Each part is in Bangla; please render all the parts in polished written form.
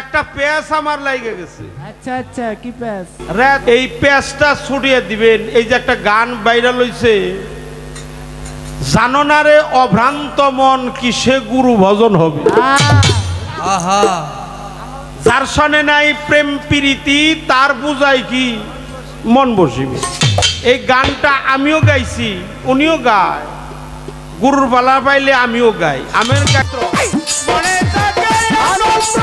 একটা পেঁয়াজ আমার লাগে গেছে। আচ্ছা আচ্ছা, কি পেঁয়াজ? এই পেঁয়াজটা ছড়িয়ে দিবেন। এই যে একটা গান ভাইরাল হইছে, জানো না রে অভ্রান্ত মন কিসে গুরু ভজন হবে। আহা, যার সনে নাই প্রেম প্রীতি তার বুঝাই কি মন বসিবে। এই গানটা আমিও গাইছি, উনিও গায়। গুরুর বালা পাইলে আমিও গাই। আমের গাত্র মনে থাকে আনন্দ,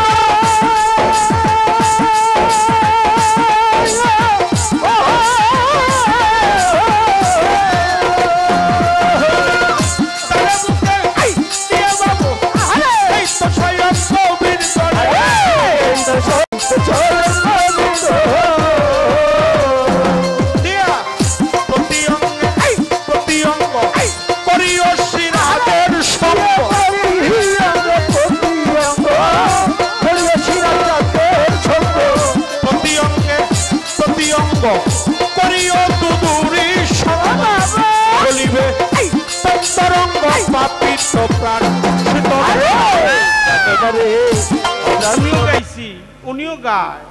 আমিও গাইছি, উনিও গায়।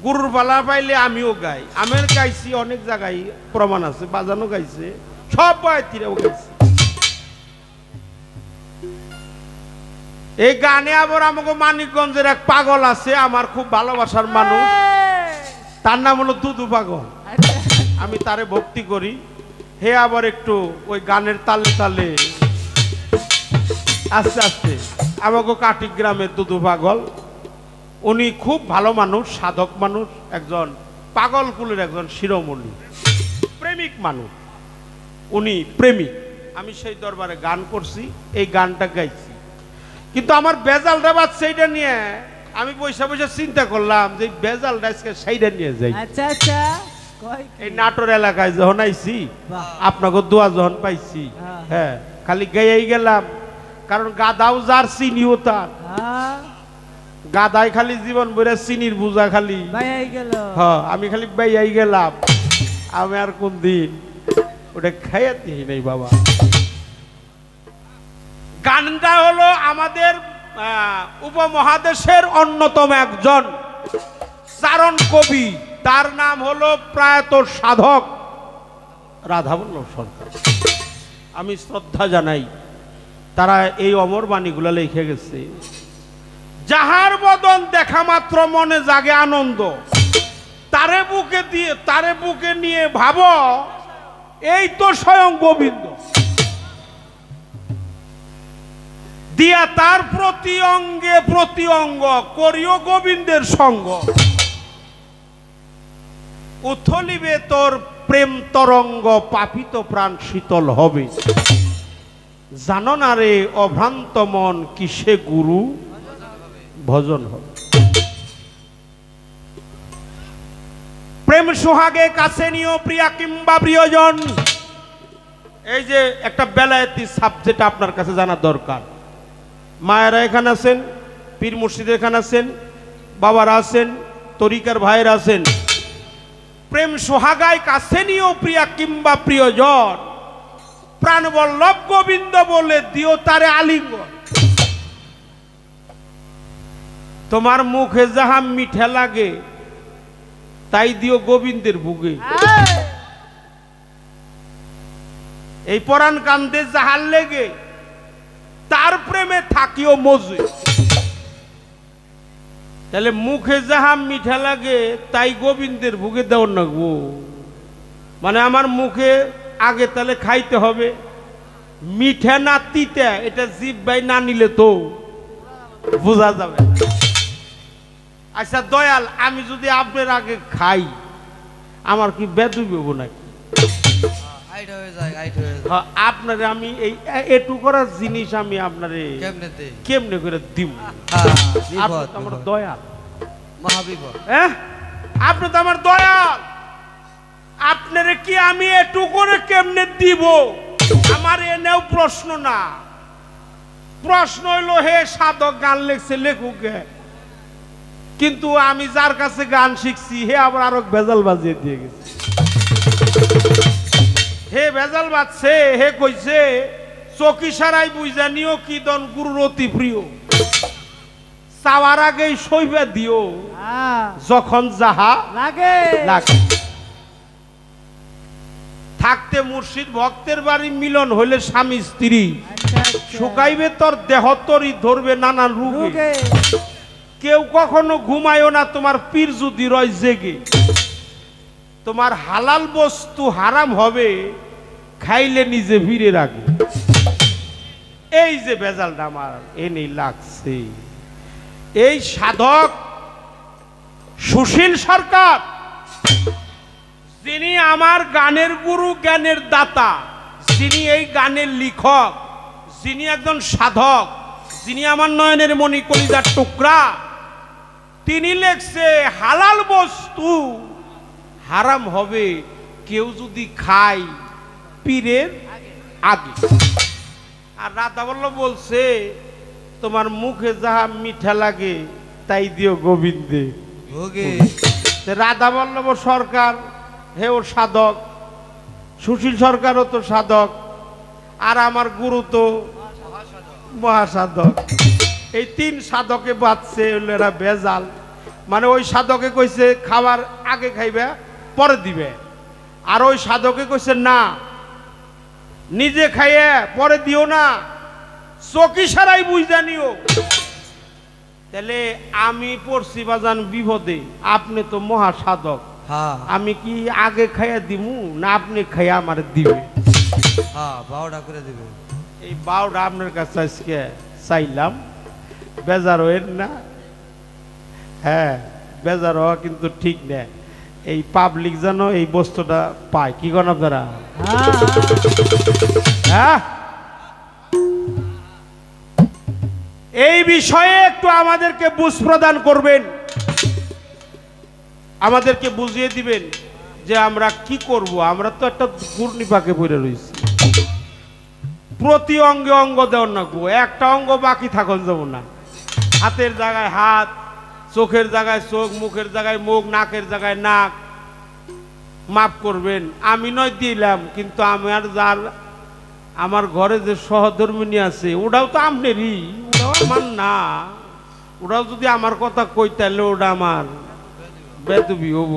গুরুর বালা পাইলে আমিও গাই। আমের গাইছি, অনেক জায়গায় প্রমাণ আছে, বাজানো গাইছে, সব বাইতিরাও গাইছে। এই গানে আবার আমাকে মানিকগঞ্জের এক পাগল আছে, আমার খুব ভালোবাসার মানুষ, তার নাম হলো দুদু পাগল। আমি তারে ভক্তি করি। হে আবার একটু ওই গানের তালে তালে আস্তে আস্তে আমাকে কাটি গ্রামের দুদু পাগল, উনি খুব ভালো মানুষ, সাধক মানুষ, একজন পাগল কুলের একজন শিরোমণি, প্রেমিক মানুষ। উনি প্রেমিক। আমি সেই দরবারে গান করছি, এই গানটা গাইছি। কিন্তু আমার বেজালটা বাচ্চা এইটা নিয়ে আমি পয়সা পয়সা চিন্তা করলাম যে বেজালটা আজকে সেইটা নিয়ে যাই। আচ্ছা আচ্ছা, এই নাটোর এলাকায় যখন আইছি, আপনাকে দোয়া যখন পাইছি, হ্যাঁ খালি গাইয়াই গেলাম। কারণ গাদাও যার চিনিও তার, গাদাই খালি জীবন ভরে চিনির বুঝা খালি হ্যাঁ, আমি খালি বাইয়াই গেলাম। আমি আর কোন দিন ওটা খাইয়া দিই নাই বাবা। গানটা হলো আমাদের উপমহাদেশের অন্যতম একজন চারণ কবি, তার নাম হলো প্রয়াত সাধক রাধাবল্লভ সরকার। আমি শ্রদ্ধা জানাই, তারা এই অমর বাণীগুলো লিখে গেছে। যাহার বদন দেখা মাত্র মনে জাগে আনন্দ, তারে বুকে নিয়ে ভাবো এই তো স্বয়ং গোবিন্দ। দিয়া তার প্রতি অঙ্গে প্রতি অঙ্গ করিও গোবিন্দের সঙ্গ, উথলিবে তোর প্রেম তরঙ্গ, পাপিত প্রাণ শীতল হবে। জানো না রে অভ্রান্ত মন কিসে গুরু ভজন হবে। প্রেম সোহাগে কাছে নিও প্রিয়া কিংবা প্রিয়জন। এই যে একটা বেলায়েতি সাবজেক্ট আপনার কাছে জানা দরকার। মায়েরা এখানে আছেন, পীর মুর্শিদ এখানে আছেন, বাবারা আছেন, তরিকার ভাইয়েরা আছেন। প্রেম সোহাগায় কাছে নিও প্রিয়া কিংবা প্রিয়জন, প্রাণবল্লভ গোবিন্দ বলে দিও তারে আলিঙ্গন। তোমার মুখে যাহা মিঠা লাগে তাই দিও গোবিন্দের বুকে। এই পরাণ কান্দে যাহার লেগে তার প্রেমে থাকিও মজে। তাহলে মুখে যাহা মিঠা লাগে তাই গোবিন্দের বুকে দেও না গো। মানে আমার মুখে আগে তাহলে খাইতে হবে মিঠা না তিতা, এটা জিভ ভাই না নিলে তো বোঝা যাবে। আচ্ছা দয়াল, আমি যদি আপনার আগে খাই আমার কি বেদুব নাকি? আপনারে আমি এই এটু করার জিনিস আমি আপনারে কেমনে করে দিব? আমার দয়াল মহাবিপদ। হ্যাঁ, আপনি তো আমার দয়াল, আপনারে কি আমি এটু করে কেমনে দিব? আমার এনেও প্রশ্ন না, প্রশ্ন হইলো হে সাধক গান লেখছে লেখুক, কিন্তু আমি যার কাছে গান শিখছি হে আবার আরো ভেজাল বাজিয়ে দিয়ে গেছে। হে ভেজাল বাজছে, হে কইছে চকি সারাই বুঝা নিও কি দন গুরুর অতি প্রিয়। চাওয়ার আগেই সইবে দিও যখন যাহা লাগে লাগে। থাকতে মুর্শিদ ভক্তের বাড়ি মিলন হইলে স্বামী স্ত্রী শুকাইবে তোর দেহ তরি ধরবে নানান রোগে। কেউ কখনো ঘুমায়ও না তোমার পীর যদি রয় জেগে। তোমার হালাল বস্তু হারাম হবে খাইলে নিজে ভিড়ে রাখবে। এই যে বেজালটা আমার এনে লাগছে, এই সাধক সুশীল সরকার যিনি আমার গানের গুরু জ্ঞানের দাতা, যিনি এই গানের লেখক, যিনি একজন সাধক, যিনি আমার নয়নের মণি কলিজার টুকরা, তিনি লেখছে হালাল বস্তু হারাম হবে কেউ যদি খায় পীরের আগে। আর রাধা বল্লভ বলছে তোমার মুখে যাহা মিঠা লাগে তাই দিও গোবিন্দে। রাধা বল্লভ সরকার হেও সাধক, সুশীল সরকারও তো সাধক, আর আমার গুরু তো মহাসাধক। এই তিন সাধকে বাঁচছে এরা বেজাল। মানে ওই সাধকে কইছে খাবার আগে খাইবে পরে দিবে, আর ওই সাধকে কইছে না নিজে খাইয়ে পরে দিও না, চকি সারাই বুঝা নিও। তাহলে আমি পড়ছি বাজান বিপদে, আপনি তো মহাসাধক, আমি কি আগে খাইয়া দিমু না আপনি খাইয়া আমার দিবে? বাউডা করে দিবে। এই বাউডা আপনার কাছে আজকে চাইলাম, বেজার হইেন না। হ্যাঁ, বেজার হওয়া কিন্তু ঠিক না। এই পাবলিক যেন এই বস্তুটা পায়, কি করেন আপনারা? হ্যাঁ, এই বিষয়ে একটু আমাদেরকে বুঝ প্রদান করবেন, আমাদেরকে বুঝিয়ে দিবেন যে আমরা কি করব। আমরা তো একটা ঘূর্ণিপাকে পড়ে রয়েছি, প্রতি অঙ্গে অঙ্গ দেওয়ার নাকবো, একটা অঙ্গ বাকি থাকুন যাব না। হাতের জায়গায় হাত, চোখের জায়গায় চোখ, মুখের জায়গায় মুখ, নাকের জায়গায় নাক। মাফ করবেন, আমি নয় দিলাম, কিন্তু আমার যার আমার ঘরে যে সহধর্মিনী আছে ওটাও তো আপনারই, ওটাও আমার না। ওটাও যদি আমার কথা কই তাহলে ওটা আমার বেদবি হব,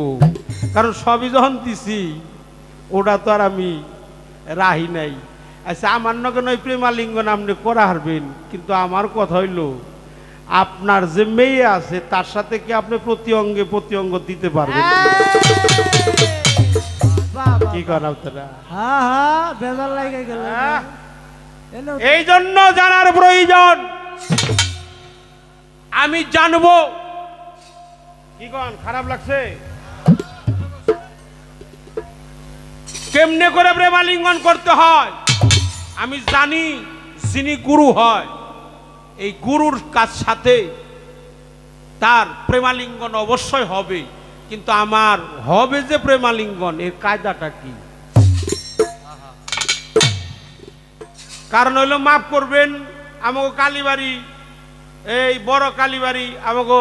কারণ সবই যখন দিছি ওটা তো আর আমি রাহি নাই। আচ্ছা, আমার নগে নয় প্রেমালিঙ্গন আপনি করা হারবেন, কিন্তু আমার কথা হইল আপনার যে মেয়ে আছে তার সাথে কি আপনি প্রতি অঙ্গ দিতে পারবেন? কি করেন আপনারা? এই জন্য জানার প্রয়োজন, আমি জানবো। কি কন, খারাপ লাগছে? কেমনে করে প্রেমালিঙ্গন করতে হয় আমি জানি। যিনি গুরু হয় এই গুরুর কাছ সাথে তার প্রেমালিঙ্গন অবশ্যই হবে, কিন্তু আমার হবে যে প্রেমালিঙ্গন এর কায়দাটা কি? কারণ হইলো, মাফ করবেন, আমাকে কালীবাড়ি, এই বড় কালীবাড়ি আমাকে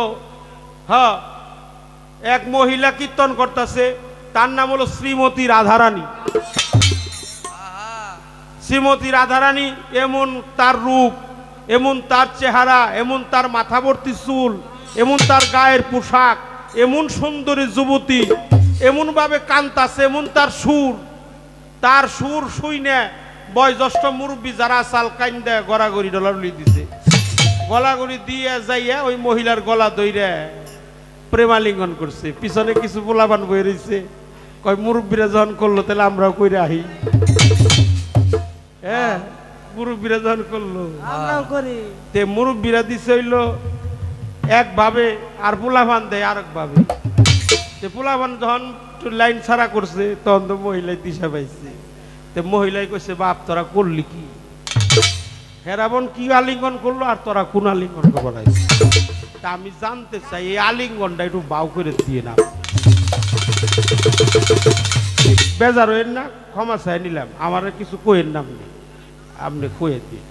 এক মহিলা কীর্তন করতেছে, তার নাম হলো শ্রীমতী রাধারানী। শ্রীমতী রাধারানী, এমন তার রূপ, এমন তার চেহারা, এমন তার মাথাভর্তি চুল, এমন তার গায়ের পোশাক, এমন সুন্দরী যুবতী, এমন ভাবে কান্তাছে, এমন তার সুর শুই না বয়োজ্যেষ্ঠ মুরব্বী যারা চাল কান্দে গড়াগড়ি ডলারলি দিছে, গলাগড়ি দিয়ে যাইয়া ওই মহিলার গলা দইরা প্রেমালিঙ্গন করছে। পিছনে কিছু পোলাপান বই রয়েছে, কয় মুরব্বীরা যখন করলো তাহলে আমরাও কইরা আহি। হ্যাঁ, মুরব্বীরা যখন করলো আমরাও করি। তে মুরব্বীরা দিছে হইলো একভাবে, আর পোলাপান দেয় আরেক ভাবে। তে পোলাপান যখন লাইন ছাড়া করছে তখন তো মহিলাই দিশা পাইছে। তে মহিলাই কইছে, বাপ তোরা করলি কি? হেরাবন কি আলিঙ্গন করলো আর তোরা কোন আলিঙ্গন করাইছে? তা আমি জানতে চাই এই আলিঙ্গনটা একটু বাউ করে দিয়ে না। বেজার হইেন না, ক্ষমা চাই নিলাম, আমার কিছু কইেন না, আপনি কয়ে দিয়ে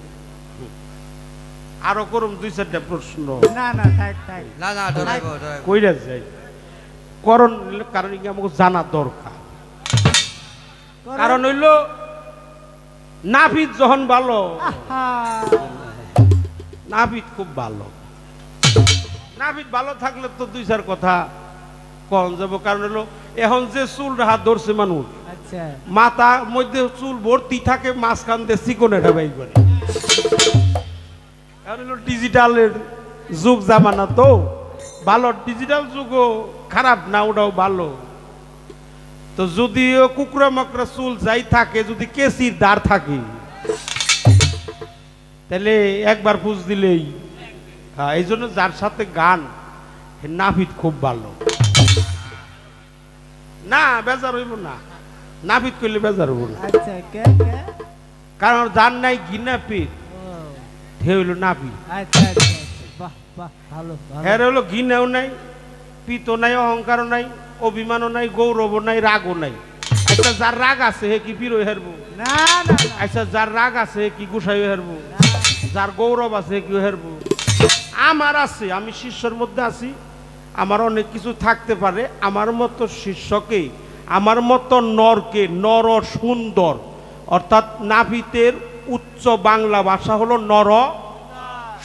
আরো করুন 2-4টা প্রশ্ন। কইরা যাই করণ, কারণ আমাকে জানা দরকার। কারণ হইল নাভিদ যখন ভালো, নাভিদ খুব ভালো, নাভিদ ভালো থাকলে তো দুই চার কথা কম যাবো, কারণ হলো এখন যে চুল হাত ধরছে মানুষ, মাথা মধ্যে চুল ভর্তি থাকে, মাঝখান দিয়ে চিকন এটা বাই করে। এখন হলো ডিজিটালের যুগ জামানা, তো ভালো ডিজিটাল যুগও খারাপ না, ওটাও ভালো। তো যদিও কুকুরা মকরা চুল যাই থাকে, যদি কেসির দাঁড় থাকে তাহলে একবার পুজ দিলেই। হ্যাঁ, এই জন্য যার সাথে গান নাভিদ খুব ভালো না, বেজার হইব না, নাভিদ করলে বেজার হইব না। কারণ যার নাই ঘৃণা পিঠ হইল নাভিদ। এর হলো ঘৃণাও নাই, পিতও নাই, অহংকারও নাই, অভিমানও নাই, গৌরবও নাই, রাগও নাই। আচ্ছা যার রাগ আছে হে কি পীর হেরবো না? আচ্ছা যার রাগ আছে হে কি গোসাই হেরবো? যার গৌরব আছে কি হেরবো? আমার আছে, আমি শিষ্যর মধ্যে আছি, আমার অনেক কিছু থাকতে পারে। আমার মতো শিষ্যকে, আমার মতো নরকে, নর সুন্দর, অর্থাৎ নাভিদের উচ্চ বাংলা ভাষা হলো নর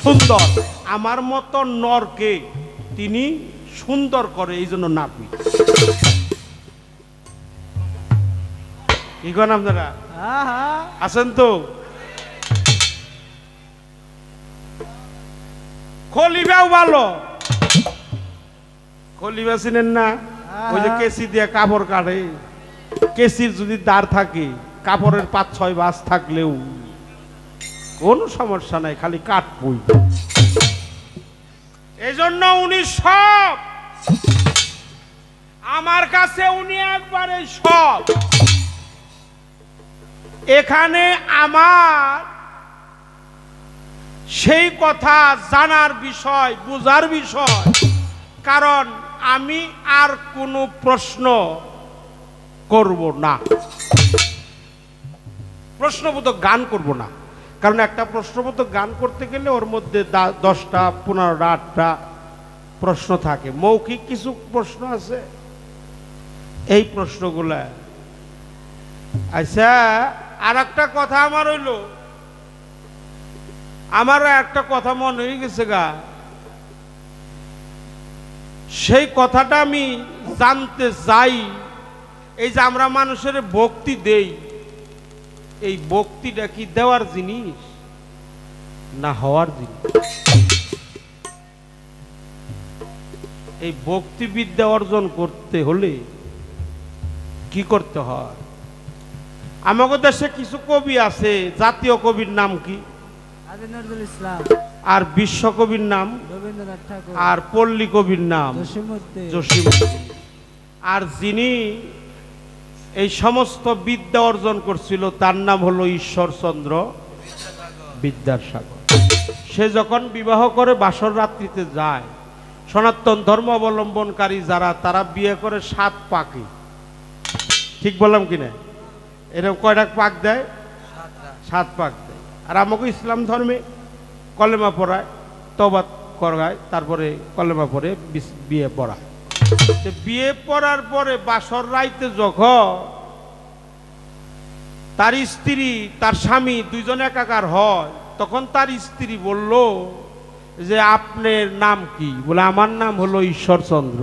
সুন্দর। আমার মতো নরকে তিনি সুন্দর করে, এই জন্য নাভিদ। কি করেন আপনারা? আছেন তো? খলিফাও ভালো। খলিফা চিনেন না? ওই যে কেসি দিয়ে কাপড় কাটে, কেসির যদি দাঁড় থাকে, কাপড়ের ৫-৬ ভাঁজ থাকলেও কোনো সমস্যা নাই, খালি কাটবই। এই জন্য উনি সব, আমার কাছে উনি একবারে সব। এখানে আমার সেই কথা জানার বিষয়, বুঝার বিষয়, কারণ আমি আর কোনো প্রশ্ন করব না, প্রশ্নবোধক গান করব না। কারণ একটা প্রশ্নবোধক গান করতে গেলে ওর মধ্যে 10টা 15টা 8টা প্রশ্ন থাকে। মৌখিক কিছু প্রশ্ন আছে, এই প্রশ্নগুলা। আচ্ছা, আর একটা কথা আমার হইল, আমার একটা কথা মনে হয়ে গেছে গা, সেই কথাটা আমি জানতে চাই। এই যে আমরা মানুষের ভক্তি দেই, এই ভক্তিটা কি দেওয়ার জিনিস না হওয়ার জিনিস? এই ভক্তিবিদ্যা অর্জন করতে হলে কি করতে হয়? আমাদের দেশে কিছু কবি আছে, জাতীয় কবির নাম কি? আর বিশ্বকবির নাম, আর পল্লী কবির নাম জসীমউদ্দীন। আর যিনি এই সমস্ত বিদ্যা অর্জন করছিল তার নাম হলো ঈশ্বরচন্দ্র বিদ্যাসাগর। সে যখন বিবাহ করে বাসর রাত্রিতে যায়, সনাতন ধর্ম অবলম্বনকারী যারা, তারা বিয়ে করে 7 পাকে। ঠিক বললাম কিনা? এরকম কয়টা পাক দেয়? 7 পাক দেয়। আর আমাকে ইসলাম ধর্মে কলেমা পড়ায়, তওবা করায়, তারপরে কলেমা পড়ে বিয়ে পড়ায়। বিয়ে পড়ার পরে বাসর রাইতে যখন তার স্ত্রী তার স্বামী দুইজন একাকার হয়, তখন তার স্ত্রী বলল যে আপনার নাম কি? বলে আমার নাম হলো ঈশ্বরচন্দ্র।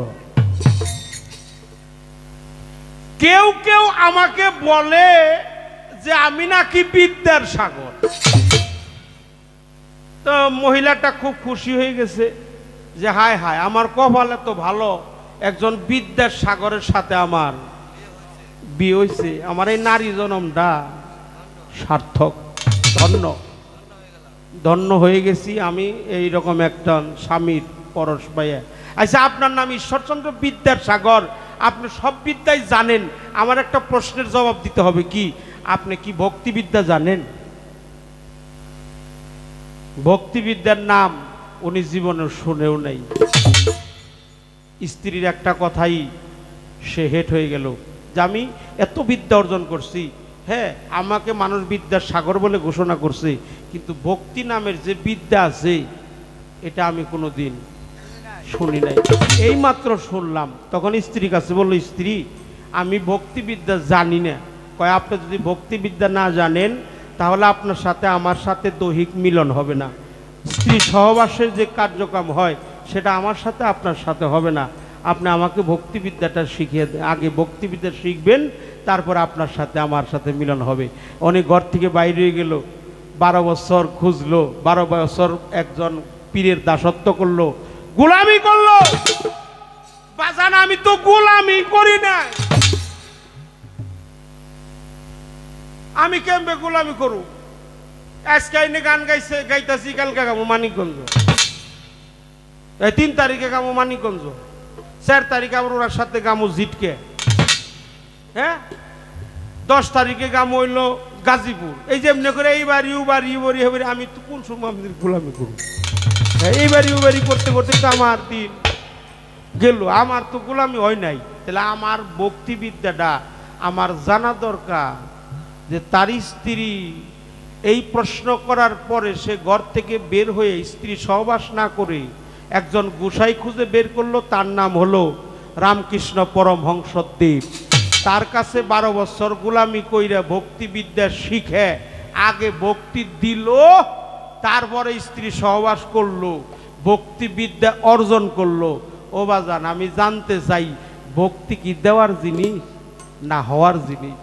কেউ কেউ আমাকে বলে যে আমি নাকি বিদ্যার সাগর। তো মহিলাটা খুব খুশি হয়ে গেছে যে হায় হায়, আমার কপালে তো ভালো, একজন বিদ্যার সাগরের সাথে আমার বিয়ে হয়েছে, আমার এই নারী জনমটা সার্থক, ধন্য ধন্য হয়ে গেছি আমি এই রকম একটা স্বামীর পরশ পাইয়া। আচ্ছা, আপনার নাম ঈশ্বরচন্দ্র বিদ্যার সাগর, আপনি সব বিদ্যাই জানেন, আমার একটা প্রশ্নের জবাব দিতে হবে। কি আপনি কি ভক্তিবিদ্যা জানেন? ভক্তিবিদ্যার নাম উনি জীবনে শুনেও নাই। স্ত্রীর একটা কথাই সে হেট হয়ে গেল যে আমি এত বিদ্যা অর্জন করছি, হ্যাঁ আমাকে মানুষ বিদ্যার সাগর বলে ঘোষণা করছে, কিন্তু ভক্তি নামের যে বিদ্যা আছে এটা আমি কোনো দিন শুনি নাই, এই মাত্র শুনলাম। তখন স্ত্রীর কাছে বলল, স্ত্রী আমি ভক্তিবিদ্যা জানি না। কয় আপনি যদি ভক্তিবিদ্যা না জানেন তাহলে আপনার সাথে আমার সাথে দৈহিক মিলন হবে না। স্ত্রী সহবাসের যে কার্যক্রম হয় সেটা আমার সাথে আপনার সাথে হবে না। আপনি আমাকে ভক্তিবিদ্যাটা শিখিয়ে আগে ভক্তিবিদ্যা শিখবেন, তারপর আপনার সাথে আমার সাথে মিলন হবে। উনি ঘর থেকে বাইরে গেল, 12 বছর খুঁজলো, 12 বছর একজন পীরের দাসত্ব করলো, গোলামি করলো। বাজান আমি তো গোলামি করি না, আমি কেমবে গোলামি করু? আজকে আইনে গান গাইছে গাইতাছি, কালকে গামো মানিকগঞ্জ, 3 তারিখে গামো মানিকগঞ্জ, 4 তারিখে আবার ওনার সাথে গামো জিটকে, হ্যাঁ 10 তারিখে গামো হইলো গাজীপুর। এই যে এমনি করে এইবার ইউবারি আমি তো কোন সময় আমাদের গোলামি করু? এইবার ইউবারি করতে করতে তো আমার দিন গেল, আমার তো গোলামি হয় নাই। তাহলে আমার ভক্তিবিদ্যাটা আমার জানা দরকার যে তার স্ত্রী এই প্রশ্ন করার পরে সে ঘর থেকে বের হয়ে স্ত্রী সহবাস না করে একজন গোসাই খুঁজে বের করলো, তার নাম হলো রামকৃষ্ণ পরমহংসদেব। তার কাছে 12 বছর গোলামি কইরা ভক্তিবিদ্যা শিখে আগে ভক্তি দিল, তারপরে স্ত্রী সহবাস করলো, ভক্তিবিদ্যা অর্জন করলো। ও বাজান আমি জানতে চাই ভক্তি কি দেওয়ার জিনিস না হওয়ার জিনিস?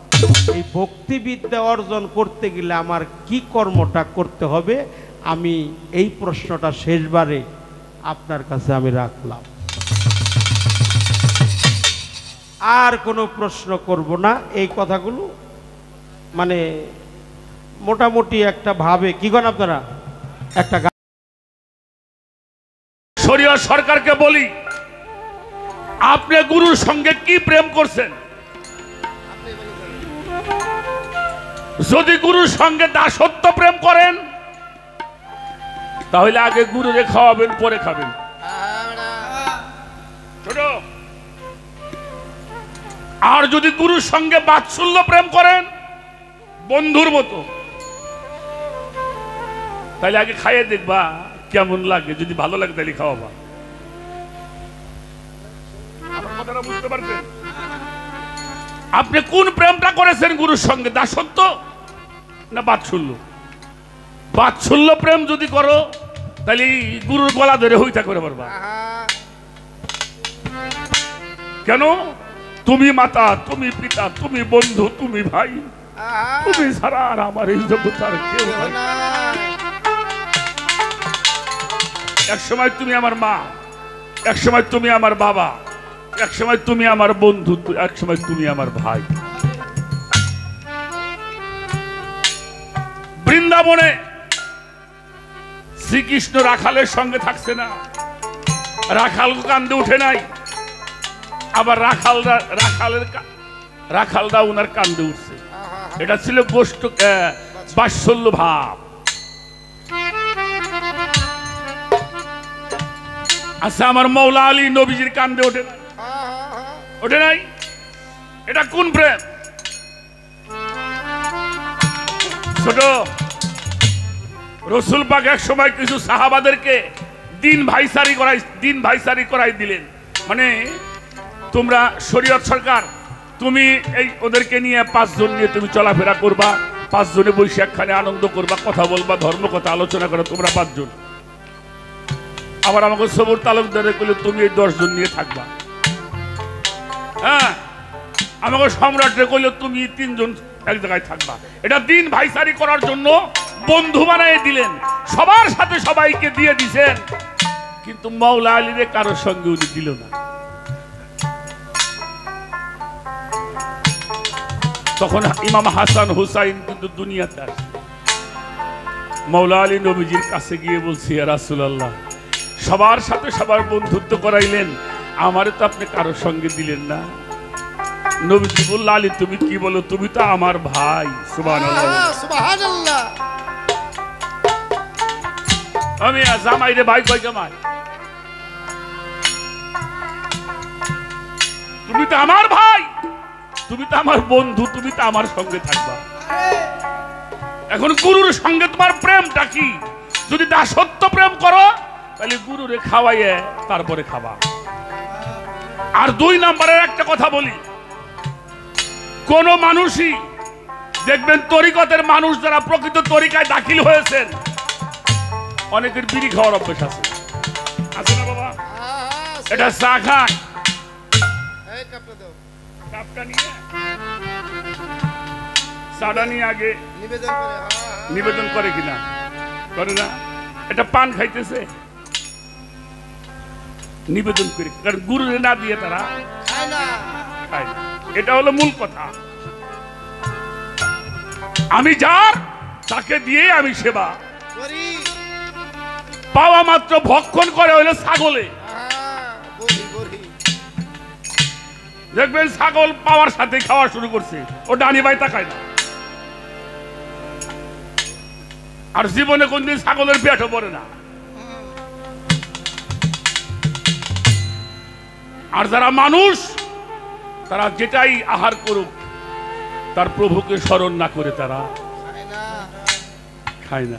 এই ভক্তিবিদ্যা অর্জন করতে গেলে আমার কি কর্মটা করতে হবে? আমি এই প্রশ্নটা শেষবারে আপনার কাছে আমি রাখলাম, আর কোনো প্রশ্ন করব না। এই কথাগুলো মানে মোটামুটি একটা ভাবে কি করেন আপনারা? একটা শরীয়ত সরকারকে বলি, আপনি গুরুর সঙ্গে কি প্রেম করছেন? যদি গুরুর সঙ্গে দাসত্ব প্রেম করেন তাহলে আগে গুরুরে খাওয়াবেন, পরে খাবেন। ছোট আর যদি গুরুর সঙ্গে বাৎসল্য প্রেম করেন বন্ধুর মতো, তাহলে আগে খাইয়ে দেখবা কেমন লাগে। যদি ভালো লাগে তাহলে খাওয়াবা। আমার কথাটা বুঝতে পারছেন? আপনি কোন প্রেমটা করেছেন গুরুর সঙ্গে, দাসত্ব না বাৎসল্য? বাৎসল্য প্রেম যদি করো তাহলে গুরুর গলা ধরে হইতা করে পারবা। কেন? তুমি মাতা, তুমি পিতা, তুমি বন্ধু, তুমি ভাই, তুমি ছাড়া আর আমার এই জগৎ আর কেউ নাই। এক সময় তুমি আমার মা, এক সময় তুমি আমার বাবা, এক সময় তুমি আমার বন্ধু, এক সময় তুমি আমার ভাই। বৃন্দাবনে শ্রীকৃষ্ণ রাখালের সঙ্গে থাকছে না, রাখাল কান্দে উঠে নাই, আবার রাখালরা উনার কান্দে উঠছে। এটা ছিল গোষ্ঠ বাৎসল্য ভাব। আচ্ছা আমার মৌলা আলী নবীজির কান্দে ওঠে না, ওঠে নাই? এটা কোন প্রেম? ছোট রসুল পাক এক সময় কিছু সাহাবাদেরকে দিন ভাইসারি করাই দিলেন। মানে তোমরা শরীয়ত সরকার, তুমি এই ওদেরকে নিয়ে 5 জন নিয়ে তুমি চলাফেরা করবা, 5 জনে বসে একখানে আনন্দ করবা, কথা বলবা, ধর্ম কথা আলোচনা করো, তোমরা 5 জন। আবার আমাকে সবর তালুকদারে করলে তুমি এই 10 জন নিয়ে থাকবা। হ্যাঁ, আমাকে সম্রাটরে করলে তুমি 3 জন এক জায়গায় থাকবা। এটা দিন ভাইসারি করার জন্য বন্ধু বানায় দিলেন, সবার সাথে সবাইকে দিয়ে দিছেন, কিন্তু মৌলা আলীরে কারোর সঙ্গে উনি দিল না। তখন ইমাম হাসান হুসাইন কিন্তু দুনিয়াতে আসে। মৌলা আলী নবীজির কাছে গিয়ে বলছি, ইয়া রাসূলুল্লাহ, সবার সাথে সবার বন্ধুত্ব করাইলেন, আমারে তো আপনি কারোর সঙ্গে দিলেন না। নবীজি বলল, আলী তুমি কি বলো, তুমি তো আমার ভাই। সুবহানাল্লাহ, সুবহানাল্লাহ। আমি জামাই রে, ভাই কই জামাই? তুমি তো আমার ভাই, তুমি তো আমার বন্ধু, তুমি তো আমার সঙ্গে থাকবা। এখন গুরুর সঙ্গে তোমার প্রেমটা কি? যদি দাসত্ব প্রেম করো তাহলে গুরুরে খাওয়াইয়ে তারপরে খাবা। আর 2 নম্বরের একটা কথা বলি, কোন মানুষই দেখবেন তরিকতের মানুষ যারা প্রকৃত তরিকায় দাখিল হয়েছেন, অনেকের বিড়ি খাওয়ার অভ্যাস আছে, আছে না বাবা? এটা চা খায় কাপটা নিয়ে চাটা নিয়ে আগে নিবেদন করে কিনা করে না এটা পান খাইতেছে নিবেদন করে কারণ গুরুরে না দিয়ে তারা খায় না এটা হলো মূল কথা আমি যার তাকে দিয়ে আমি সেবা পাওয়া মাত্র ভক্ষণ করে হইলে ছাগলে দেখবেন ছাগল পাওয়ার সাথে খাওয়া শুরু করছে ও ডানি বাই তাকায় না আর জীবনে কোনদিন ছাগলের পেটও পড়ে না আর যারা মানুষ তারা যেটাই আহার করুক তার প্রভুকে স্মরণ না করে তারা খায় না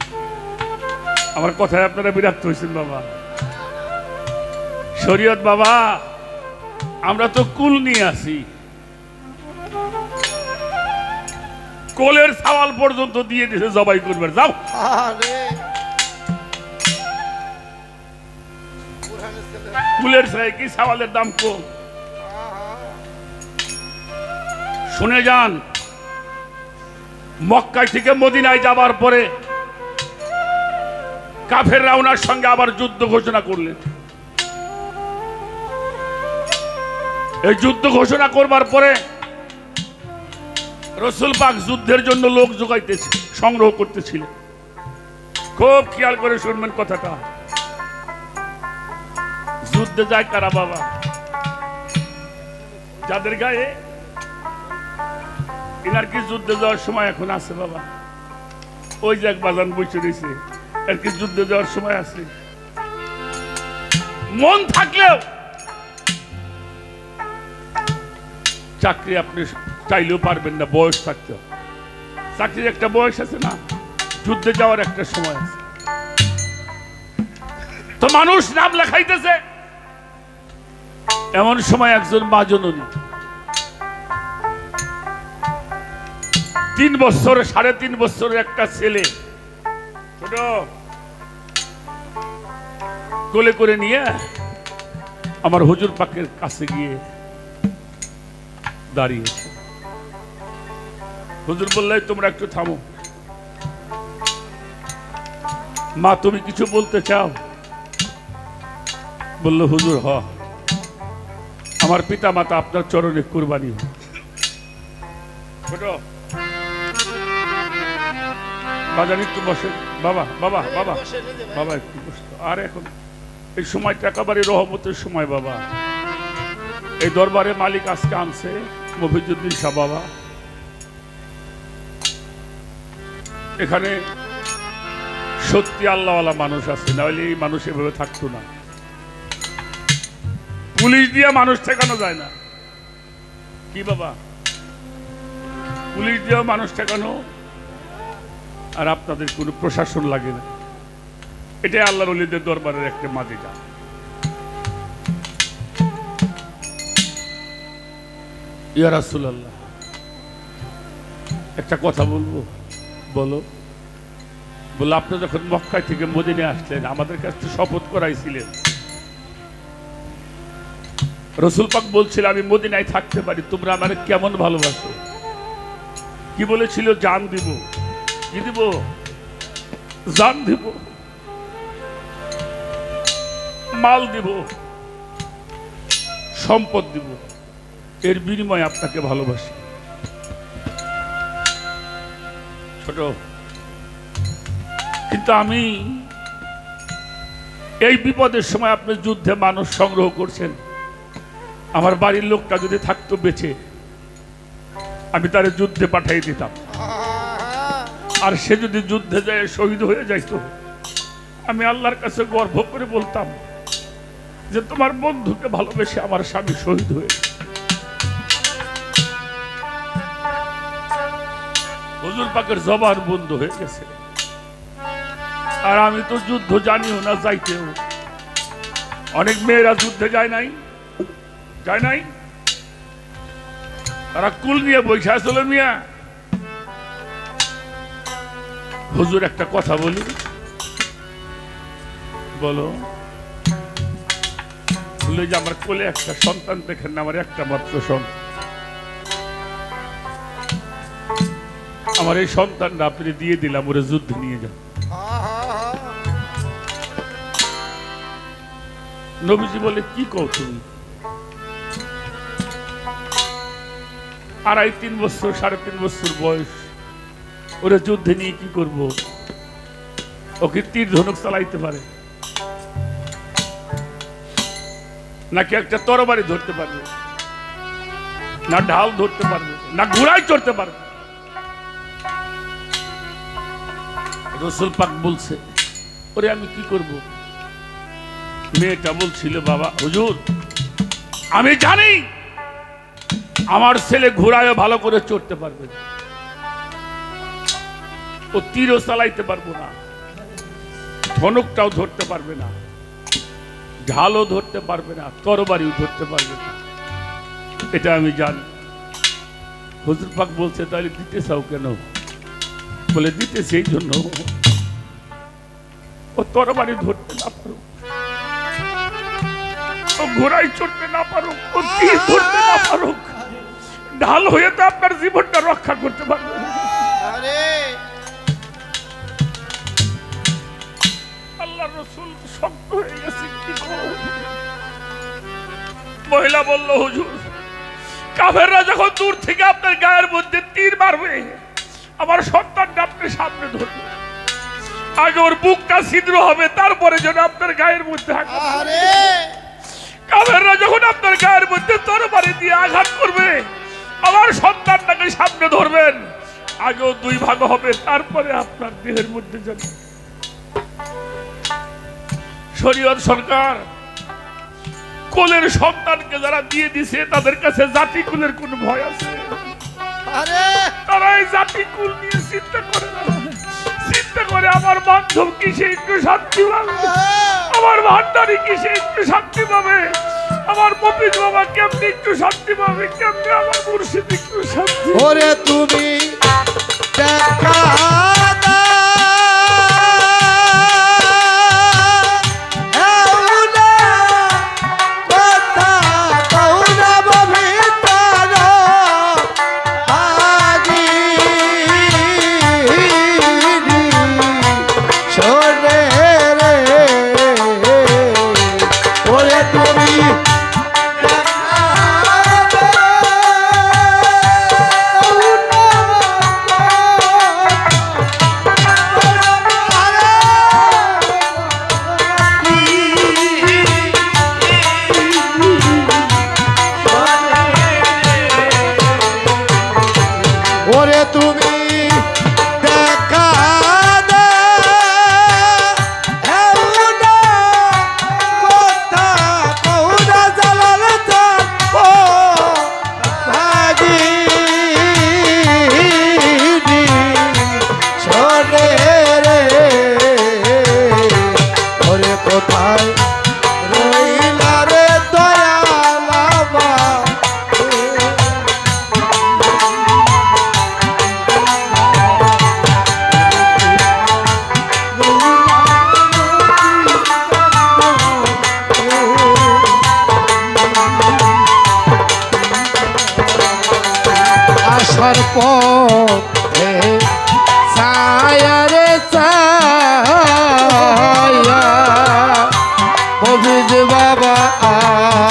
আমার কথায় আপনারা বিরক্ত হয়েছেন বাবা শরীয়ত বাবা আমরা তো কুল নিয়ে আসি কোলের সওয়াল পর্যন্ত দিয়ে দিয়েছে জবাই করবে যাও কুলের চাই কি সওয়ালের দাম কম শুনে যান মক্কায় থেকে মদিনায় যাবার পরে কাফেররা ওনার সঙ্গে আবার যুদ্ধ ঘোষণা করলেন এই যুদ্ধ ঘোষণা করবার পরে রাসূল পাক যুদ্ধের জন্য লোক জোগাইতেছে সংগ্রহ করতেছিলেন খুব খেয়াল করে শুনবেন কথাটা যুদ্ধে যায় কারা বাবা যাদের গায়ে এনার কি যুদ্ধে যাওয়ার সময় এখন আছে বাবা ওই যে এক বাজান বসে রয়েছে এর কি যুদ্ধে যাওয়ার সময় আছে মন থাকলেও চাকরি আপনি চাইলেও পারবেন না বয়স থাকতে চাকরির একটা বয়স আছে না যুদ্ধে যাওয়ার একটা সময় আছে তো মানুষ নাম লেখাইতেছে এমন সময় একজন মা জননী 3 বছর 3.5 বছরের একটা ছেলে ছোট কোলে করে নিয়ে আমার হুজুর পাকের কাছে গিয়ে দাঁড়িয়েছে হুজুর বললেন তোমরা একটু থামো মা তুমি কিছু বলতে চাও বলল হুজুর হ আমার পিতা মাতা আপনার চরণে কুরবানি ছোট বাজার একটু বসে বাবা বাবা বাবা বাবা একটু বসতো আর এখন এই সময়টা একেবারে রহমতের সময় বাবা এই দরবারে মালিক আজকে আনছে মফিজউদ্দিন শাহ বাবা এখানে সত্যি আল্লাহওয়ালা মানুষ আছে নাহলে এই মানুষ এভাবে থাকতো না পুলিশ দিয়ে মানুষ ঠেকানো যায় না কি বাবা পুলিশ দিয়ে মানুষ ঠেকানো আর আপনাদের কোনো প্রশাসন লাগে না এটাই আল্লাহর ওলিদের দরবারের একটা মাদিটা ইয়া রাসূলুল্লাহ একটা কথা বলবো বলো বলে আপনি যখন মক্কায় থেকে মদিনায় আসলেন আমাদের কাছে শপথ করাইছিলেন রাসূল পাক বলছিল আমি মদিনায় থাকতে পারি তোমরা আমারে কেমন ভালোবাসো কি বলেছিল জান দিব কি দিব জান দিব মাল দিব সম্পদ দিব এর বিনিময়ে আপনাকে ভালোবাসি ছোট কিন্তু আমি এই বিপদের সময় আপনি যুদ্ধে মানুষ সংগ্রহ করছেন আমার বাড়ির লোকটা যদি থাকতো বেঁচে আমি তারে যুদ্ধে পাঠিয়ে দিতাম আর সে যদি যুদ্ধে যায় শহীদ হয়ে যাইতো আমি আল্লাহর কাছে গর্ব করে বলতাম যে তোমার বন্ধুকে ভালোবেসে আমার স্বামী শহীদ হয়ে হুজুর পাকের জবান বন্ধ হয়ে গেছে আর আমি তো যুদ্ধ জানিও না যাইতেও অনেক মেয়েরা যুদ্ধে যায় নাই তারা কুল নিয়ে বসে আসলে মিয়া হুজুর একটা কথা বলি বলো বললো যে আমার কোলে একটা সন্তান দেখেন না, আমার একটা মাত্র সন্তান, আমার এই সন্তানটা আপনি দিয়ে দিলাম, ওরে যুদ্ধে নিয়ে যান। নবীজি বলে কি কও তুমি? 2.5-3 বছর 3.5 বছর বয়স, ওরা যুদ্ধে নিয়ে কি করব? ওকে তীর ধনুক চালাইতে পারে নাকি একটা তরবারি ধরতে পারবে, না ঢাল ধরতে পারবে, না ঘোড়ায় চড়তে পারবে? রাসূল পাক বলছে ওরে আমি কি করব? মেয়েটা বলছিল বাবা হুজুর আমি জানি আমার ছেলে ঘোড়ায় ভালো করে চড়তে পারবে, ও তীরও চালাইতে পারবো না, ধনুকটাও ধরতে পারবে না, ঢালও ধরতে পারবে না, তরবারিও ধরতে পারবে না, এটা আমি জানি। হুজুর পাক বলছে তাহলে দিতে চাও কেন? বলে দিতে সেই জন্য ও তরবারি ধরতে না পারুক, ও ঘোড়ায় চড়তে না পারুক, ও তীর ধরতে না পারুক, ঢাল হয়ে তো আপনার জীবনটা রক্ষা করতে পারবে। আল্লাহ রাসূল শক্ত হয়ে গেছে, কি করব? মহিলা বলল হুজুর কাফেররা যখন দূর থেকে আপনার গায়ের মধ্যে তীর মারবে, আমার সন্তানটা আপনি সামনে ধরবে, আগে ওর বুকটা ছিদ্র হবে, তারপরে যেন আপনার গায়ের মধ্যে কাফেররা যখন আপনার গায়ের মধ্যে তরবারি দিয়ে আঘাত করবে, আমার সন্তানটাকে সামনে ধরবেন, আগেও 2 ভাগ হবে, তারপরে আপনার দেহের মধ্যে যাবে। শরীয়ত সরকার কোলের সন্তানকে যারা দিয়ে দিছে তাদের কাছে জাতি কুলের কোন ভয় আছে? তারা এই জাতি কুল নিয়ে চিন্তা করে না, চিন্তা করে আমার বান্ধব কিসে একটু শান্তি পাবে, আমার ভান্ডারি কিসে একটু শান্তি পাবে, আমার মফিজ বাবা কেমনি একটু শান্তি পাবে, কেমনি আমার মুর্শিদ একটু শান্তি। ওরে তুমি দেখা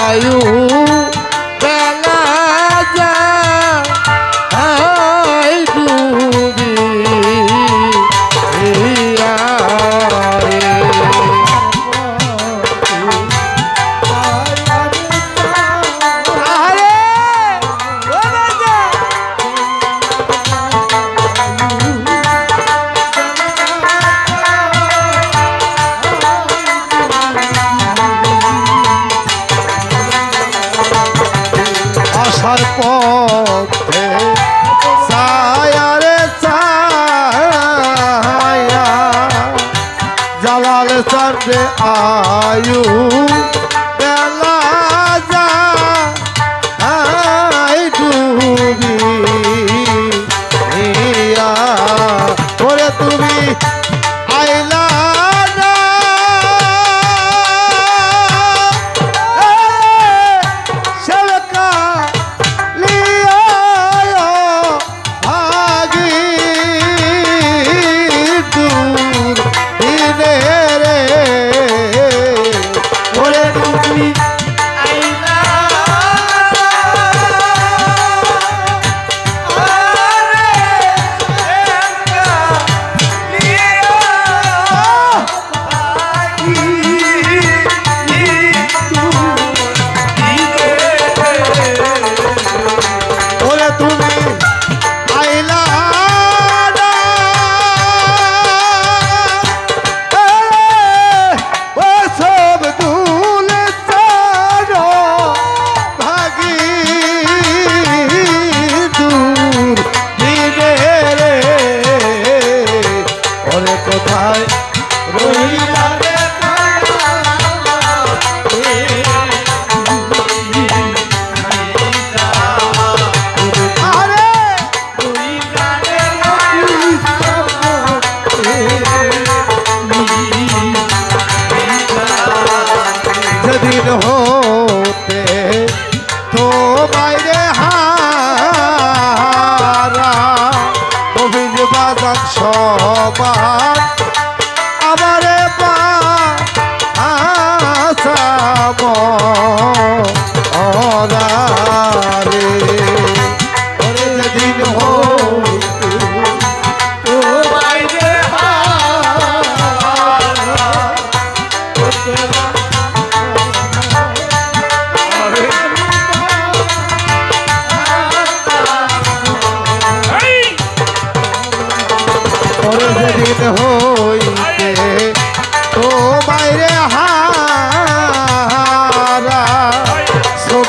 आयु बेला जा डूबी তুমি আইলা না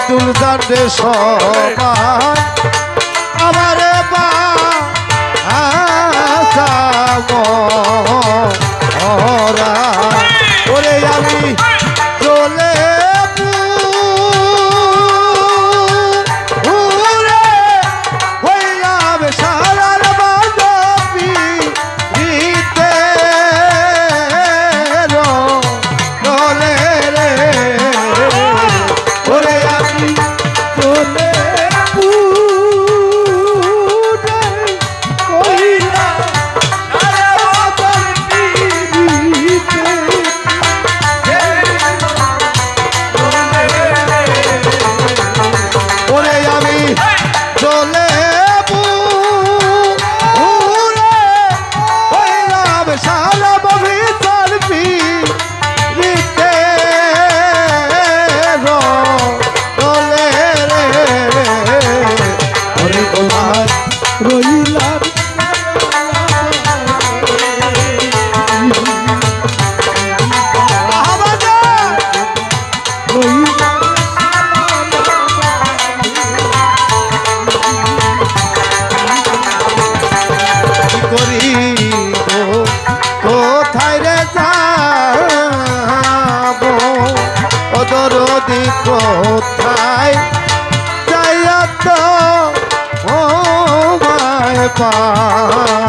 আব্দুল জানে সবাই আমারে ওরা ওরে আমি চলে হইলাম সারার বান্ধবী রীতে রলে রে ওরে আমি চলে কোথায় যাইয়া তো ও মায় পাবো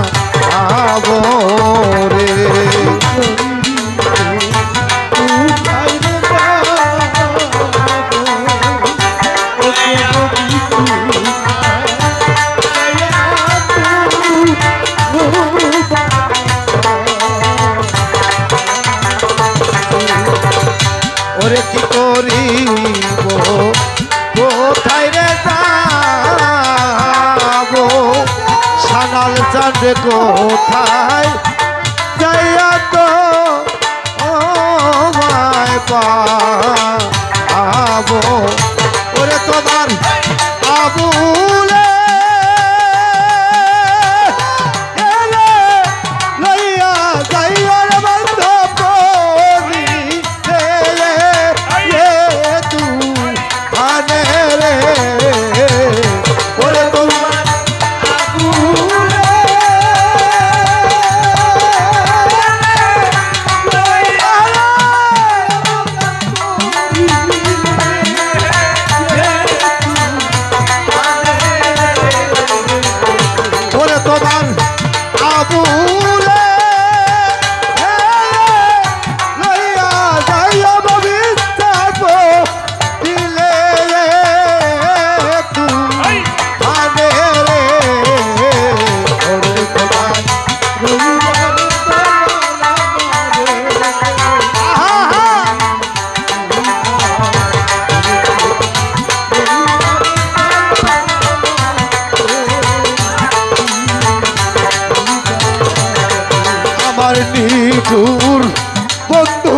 রে ওরে কি করিব কোথায় রে যাবো সানাল চাঁদে কোথায় যাইয়া তো ও মায় পাবো ওরে তোমার আবুলে নিঠুর বন্ধু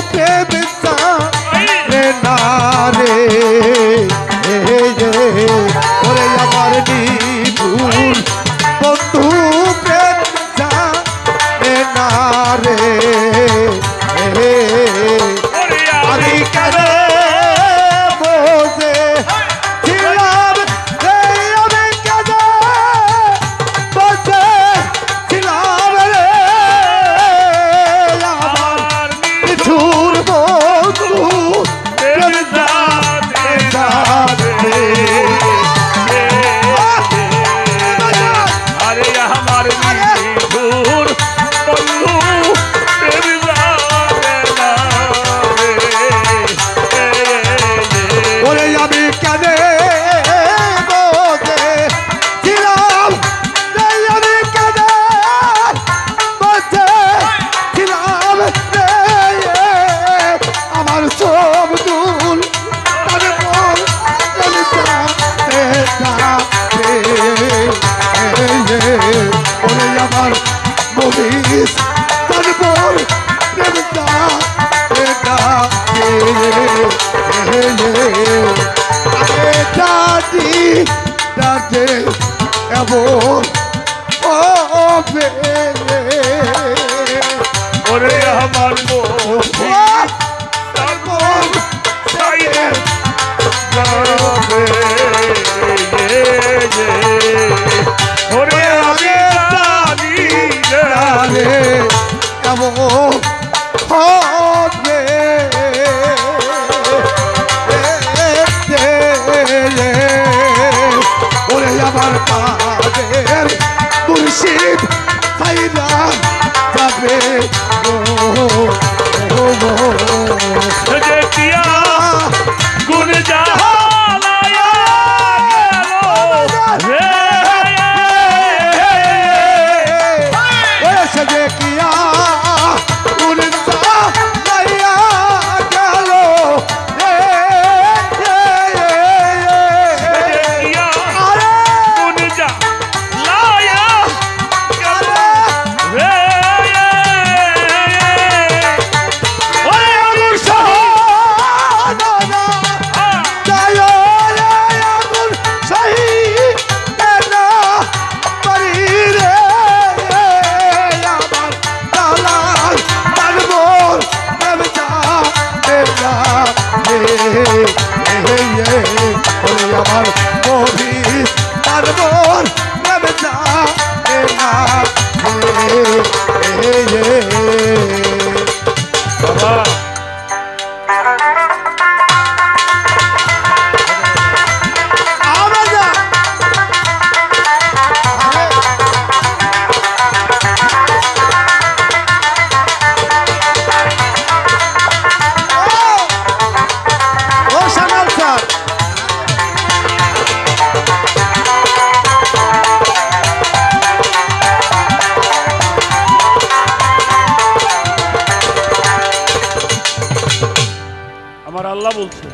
প্রেমিতা রে না রে ওরে আমার নিঠুর বন্ধু প্রেমিতা রে না রে আমি কেন বসে ছিলাম আমি কেন বসে ছিলাম রে ওরে আমার মন ওরে আমার কবি তার মন প্রেমে জানে না বাবা আল্লাহ বলছে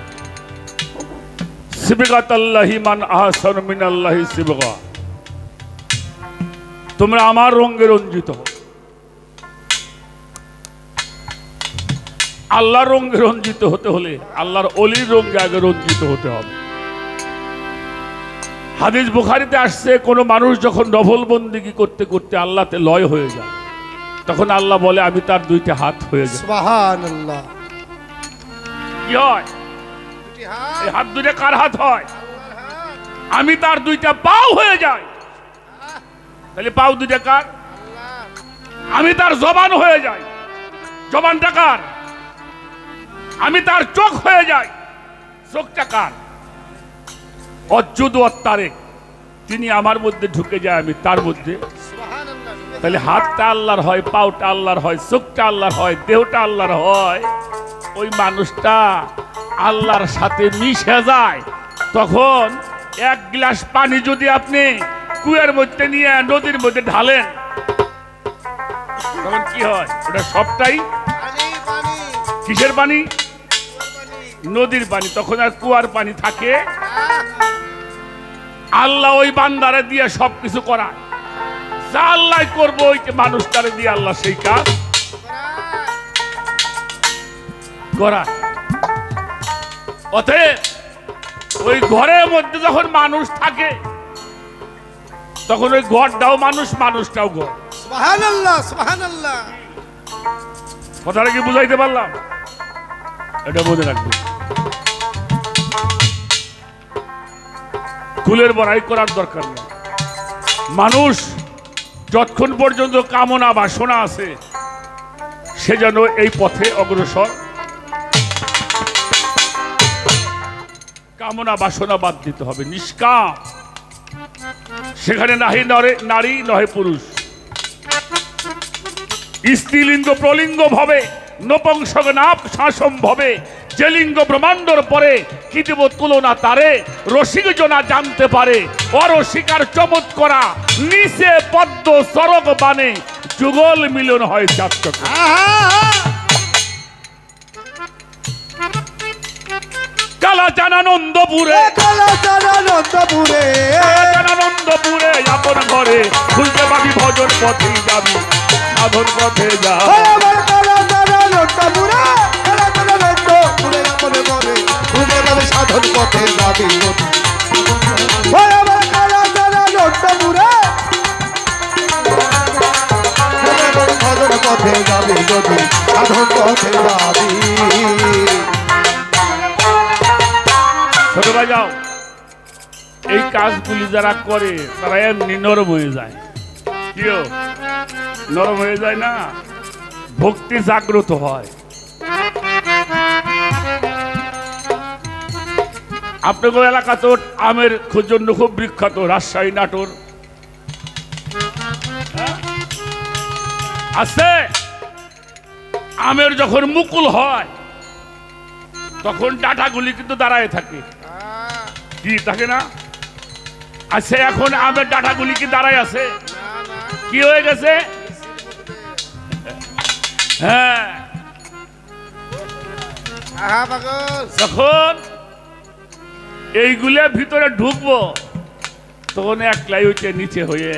সিবগাতাল্লাহি মান আহসানু মিনাল্লাহি সিবগা, তোমরা আমার রঙে রঞ্জিত হও। আল্লাহর রঙে রঞ্জিত হতে হলে আল্লাহর অলির রঙে আগে রঞ্জিত হতে হবে। হাদিস বুখারীতে আসছে, কোন মানুষ যখন নফল বন্দেগী করতে করতে আল্লাহতে লয় হয়ে যায়, তখন আল্লাহ বলে আমি তার দুইটা হাত হয়ে যাই। সুবহানাল্লাহ। কি হয়? এই হাত দুইটা কার হাত হয়? আমি তার দুইটা পাও হয়ে যাই। তাহলে পাও দুইটা কার? আমি তার জবান হয়ে যাই। জবানটা কার? আমি তার চোখ হয়ে যাই। চোখটা কার? অজ্জুদ ওয়াত তারেক, তিনি আমার মধ্যে ঢুকে যায়, আমি তার মধ্যে। তাহলে হাতটা আল্লাহর হয়, পাওটা আল্লাহর হয়, চোখটা আল্লাহর হয়, দেহটা আল্লাহর হয়। ওই মানুষটা আল্লাহর সাথে মিশে যায়, তখন এক গ্লাস পানি যদি আপনি কুয়ার মধ্যে নিয়ে নদীর মধ্যে ঢালেন, তখন কি হয়? ওটা সবটাই কিসের পানি? নদীর পানি। তখন আর কুয়ার পানি থাকে? আল্লাহ ওই বান্দারে দিয়ে সবকিছু করায়, যা আল্লাহ করবো ওই মানুষটারে দিয়ে আল্লাহ সেই কাজ করায়। অতএব ওই ঘরের মধ্যে যখন মানুষ থাকে, তখন ওই ঘরটাও মানুষ, মানুষটাও ঘর। সুবহানাল্লাহ, সুবহানাল্লাহ। কথাটা কি বুঝাইতে পারলাম? এটা মনে রাখবে। কুলের বড়াই করার দরকার নেই। মানুষ যতক্ষণ পর্যন্ত কামনা বাসনা আছে, সে যেন এই পথে অগ্রসর, কামনা বাসনা বাদ দিতে হবে, নিষ্কাম। সেখানে নাহি নারী নহে পুরুষ, স্ত্রীলিঙ্গ প্রলিঙ্গ ভবে, নপুংসক নাপ শাসম ভবে, যে লিঙ্গ ব্রহ্মাণ্ডর পরে কি দেব তুলনা তারে, রসিক জনা জানতে পারে অরসিকার চমৎ করা, নিচে পদ্ম সরগ বানে, যুগল মিলন হয় চাত্তক। কালাচানানন্দপুরে, কালাচানানন্দপুরে, কালাচানানন্দপুরে আপন ঘরে, খুঁজতে পাবি ভজন পথে যাবি, সাধন পথে যা। কালাচানানন্দপুরে, কালাচানানন্দপুরে আপন ঘরে, খুঁজতে পাবি সাধন পথে যাবি। কালাচানানন্দপুরে ভজন পথে যাবি, যদি সাধন পথে যাবি। ছোট ভাই যাও, এই কাজগুলি যারা করে তারা এমনি নরম হয়ে যায়। কিও নরম হয়ে যায় না? ভক্তি জাগ্রত হয়। আপনাদের এলাকা তো আমের জন্য খুব বিখ্যাত, রাজশাহী, নাটোর আছে। আমের যখন মুকুল হয়, তখন ডাঁটাগুলি কিন্তু দাঁড়ায় থাকে, কি থাকে না? আচ্ছা, এখন আমের ডাঁটাগুলি কি দাঁড়ায় আছে? কি হয়ে গেছে? হ্যাঁ, যখন এইগুলা ভিতরে ঢুকবো, তখন একলাই হইতে নিচে হয়ে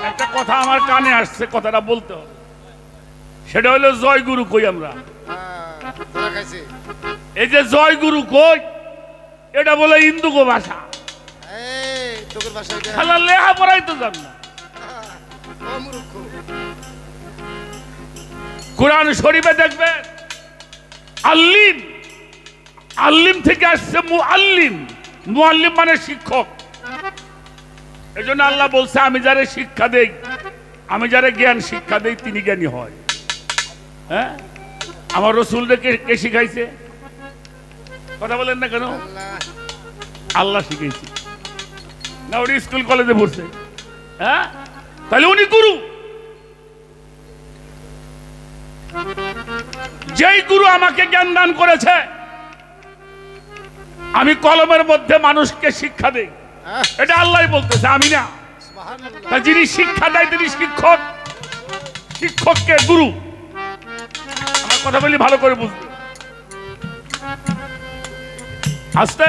একটা কথা আমার কানে আসছে, কথাটা বলতে হবে। সেটা হলো জয় গুরু কই আমরা। এই যে জয় গুরু কই এটা বলে হিন্দুগো ভাষা, খালা লেহা পড়াই তো জান না। কোরআন শরীফে দেখবেন আল্লিম, আল্লিম থেকে আসছে মুআল্লিম, মুআল্লিম মানে শিক্ষক। এই জন্য আল্লাহ বলছে আমি যারে শিক্ষা দেই, আমি যারে জ্ঞান শিক্ষা দেই তিনি জ্ঞানী হয়। হ্যাঁ, আমার রসুলকে কে শিখাইছে? কথা বলেন না কেন? আল্লাহ শিখাইছে না? ওর স্কুল কলেজে পড়ছে? হ্যাঁ, তাহলে উনি গুরু। যেই গুরু আমাকে জ্ঞান দান করেছে, আমি কলমের মধ্যে মানুষকে শিক্ষা দেই, এটা আল্লাহ বলতেছে, আমি না। যিনি শিক্ষা দেয় তিনি শিক্ষক, শিক্ষককে গুরু। আমার কথা বলি ভালো করে বুঝবে। আসতে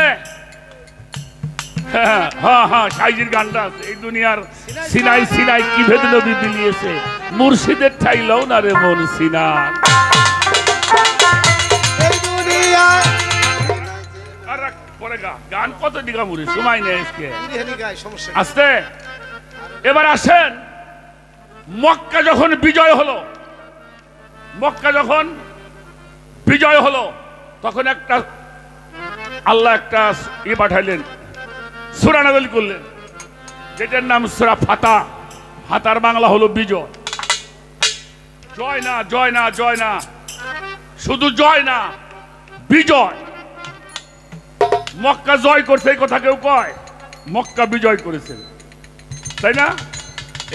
হ্যাঁ হ্যাঁ, সাইজির গানটা আছে, এই দুনিয়ার সিনাই সিনাই কি ভেদ নবী বিলিয়েছে, মুর্শিদের ঠাইলাও না রে মন সিনা। গান কত দিঘা মুড়ি সময় নেই আসতে। এবার আসেন, মক্কা যখন বিজয় হলো, মক্কা যখন বিজয় হলো তখন একটা আল্লাহ একটা পাঠাইলেন, সূরা নাযিল করলেন, যেটার নাম সূরা ফাতা। ফাতার বাংলা হলো বিজয়। জয় না, জয় না, জয় না, শুধু জয় না, বিজয়। মক্কা জয় করছে এই কথা কেউ কয়? মক্কা বিজয় করেছেন, তাই না?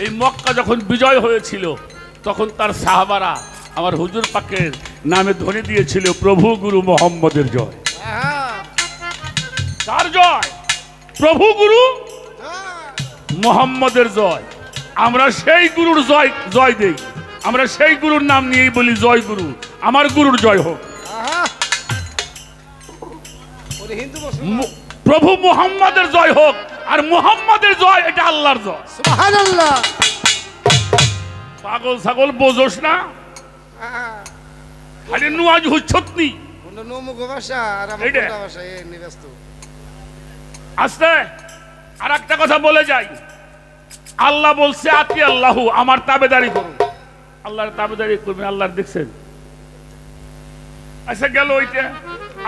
এই মক্কা যখন বিজয় হয়েছিল তখন তার সাহাবারা আমার হুজুর পাকের নামে ধ্বনি দিয়েছিল প্রভু গুরু মোহাম্মদের জয়। কার জয়? প্রভু গুরু মোহাম্মদের জয়। আমরা সেই গুরুর জয় জয় দেই, আমরা সেই গুরুর নাম নিয়েই বলি জয় গুরু, আমার গুরুর জয় হোক। প্রভু মুহাম্মাদের জয় হোক, আর মুহাম্মাদের জয় এটা আল্লাহর জয়। সুবহানাল্লাহ। পাগল ছাগল বোঝোস না, খালি নুয়াজ হুচ্ছতনি আস্তে। আর একটা কথা বলে যাই, আল্লাহ বলছে আতি আল্লাহ, আমার তাবেদারি করুন। আল্লাহর তাবেদারি করবেন, আল্লাহর দেখছেন। আচ্ছা গেল ওইটা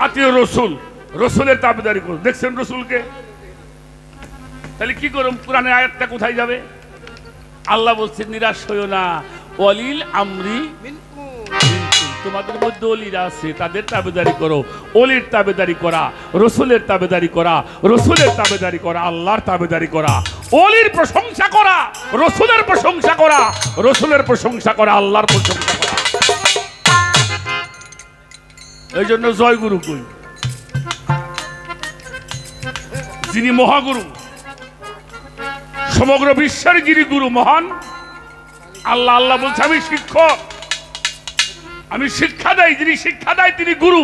আতিও রসুল, রসুলের তাবেদারি করুন, দেখছেন রসুলকে। তাহলে কি করুন? কোরআনের আয়াতটা কোথায় যাবে? আল্লাহ বলছে নিরাশ হইও না, ওয়ালিল আমরি তোমাদের মধ্যে অলিরা আছে, তাদের তাবেদারি করো। অলির তাবেদারি করা, রসুলের তাবেদারি করা, রসুলের তাবেদারি করা, আল্লাহর তাবেদারি করা, অলির প্রশংসা করা, রসুলের প্রশংসা করা, রসুলের প্রশংসা করা, আল্লাহর প্রশংসা করা। এই জন্য জয় গুরু কই, যিনি মহাগুরু, সমগ্র বিশ্বের যিনি গুরু, মহান আল্লাহ। আল্লাহ বলছে আমি শিক্ষক, আমি শিক্ষা দেই, যিনি শিক্ষা দেয় তিনি গুরু।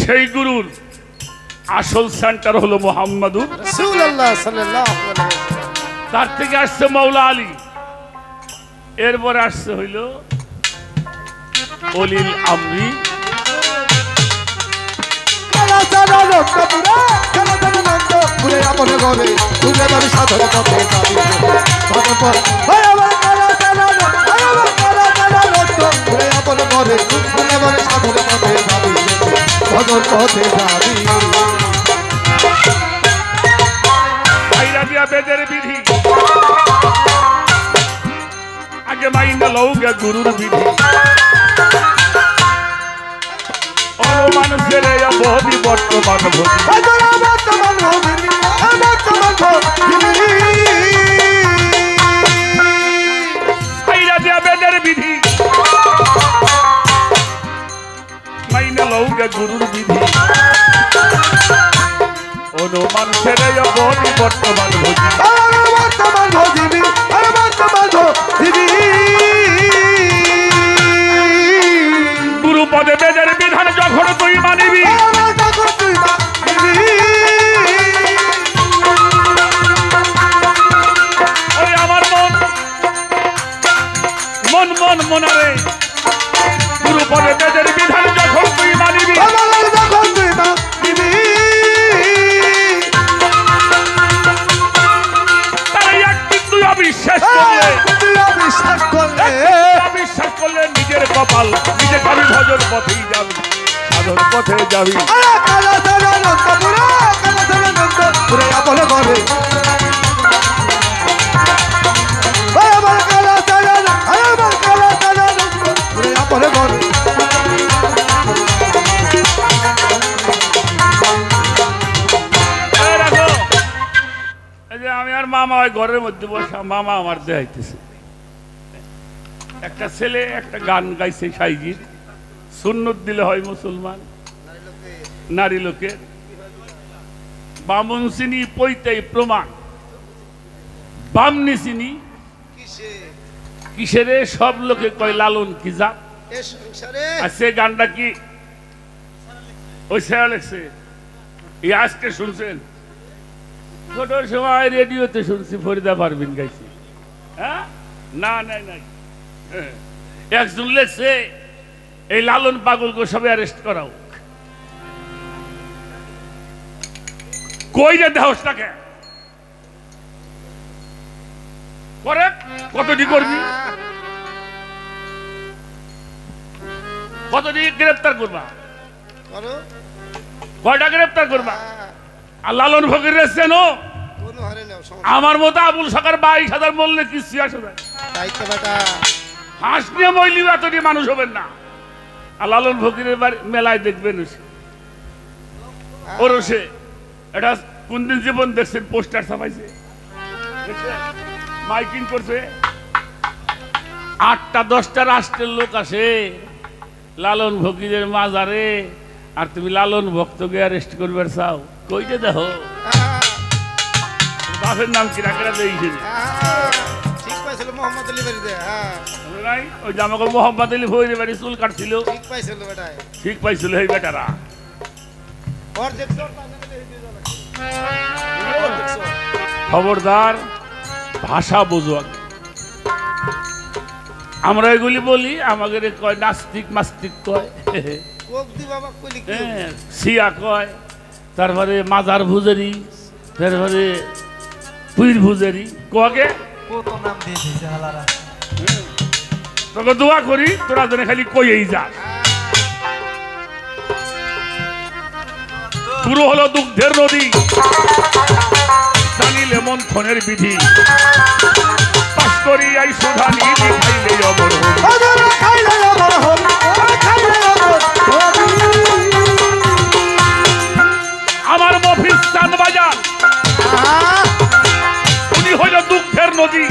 সেই গুরুর আসল সেন্টার হলো মুহাম্মাদুর রাসূলুল্লাহ সাল্লাল্লাহু আলাইহি ওয়াসাল্লাম। তার থেকে আসছে মাওলা আলী, এরপর আসছে হইল অলিল আমরি। আগে মাইনা লৌগে গুরুর বিধি, মানুষের বহদি বর্তমান বেদের বিধি, মাইনা লৌগে গুরুর বিধি, মানুষের বহদি বর্তমান গুরু পদে বেদের বিধান যখন তুই মানিবি, আমার মন মন মন মনারে গুরু পদে বেদের বিধান যখন তুই মানিবি যখন তুই মানিবি তাই একদিন তুই অবিশ্বাস করলে নিজের কপাল নিজে খাবি ভজন পথেই যাবি সাধন পথে যাবি আমি আর মামা ওই ঘরের মধ্যে বসা মামা আমার দেখাইতেছে একটা ছেলে একটা গান গাইছে সাইজির সুন্নত দিলে হয় মুসলমান নারী লোকের বামুন চিনি পৈতাই প্রমাণ বামনি চিনি কিসেরে সব লোকে কয় লালন কি যা আর সে গানটা কি ওই ছেড়া লেখছে এই আজকে শুনছেন ছোট সময় রেডিওতে শুনছি ফরিদা পারভিন গাইছি হ্যাঁ না নাই নাই একজন লেখছে এই লালন পাগলকে সবাই অ্যারেস্ট করাও কই রে দেহসটাকে করে কতটি করবি কতটি গ্রেপ্তার করবা কয়টা গ্রেপ্তার করবা আর লালন ফকির চেনো আমার মতো আবুল সরকার 22,000 বললে কি 86,000 হাঁস নিয়ে মইলিও এতটি মানুষ হবেন না আর লালন ফকিরের মেলায় দেখবেন ওরসে এটা কোনদিন জীবন দেখছেন পোস্টার ছাপাইছে মাইকিং করছে 8টা 10টা রাষ্ট্রের লোক আসে লালন ফকিরের মাজারে আর তুমি লালন ভক্তকে অ্যারেস্ট করবে চাও কইতে দেখো বাপের নাম কি রাখা দেখি ঠিক পাইছিল মোহাম্মদ আলী বাড়িতে নাই ওই যে আমাকে মোহাম্মদ আলী ভৈরে বাড়ি চুল কাটছিল ঠিক পাইছিল বেটায় ঠিক পাইছিল এই বেটারা খবরদার ভাষা বুঝো আমরা এগুলি বলি আমাদের কয় নাস্তিক মাস্তিক কয় সিয়া কয় তারপরে মাজার ভুজারি তারপরে পীর ভুজারি কগে তোকে দোয়া করি তোরা যেন খালি কইয়েই যা পুরো হলো দুগ্ধের নদী জানিলে মন্থনের বিধি পাশ করিয়াই সুধা নিধি খাইলে অমর আমার মফিজ চাঁদ বাজার উনি হইল দুগ্ধের নদী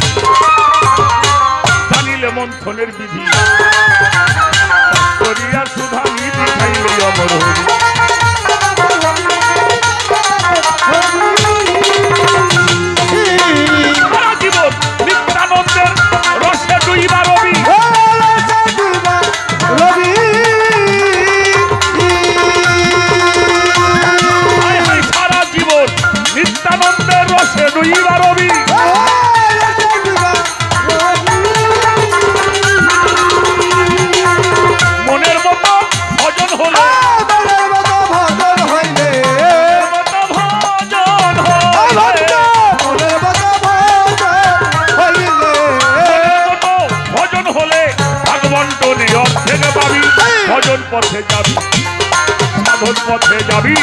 জানিলে মন্থনের বিধি পাশ করিয়া সুধা নিধি খাইলে অমর মনের মতো ভজন হলে ভজন হলে ভাগবন্টনে অর্ধেক পাবি ভজন পথে যাবি সাধন পথে যাবি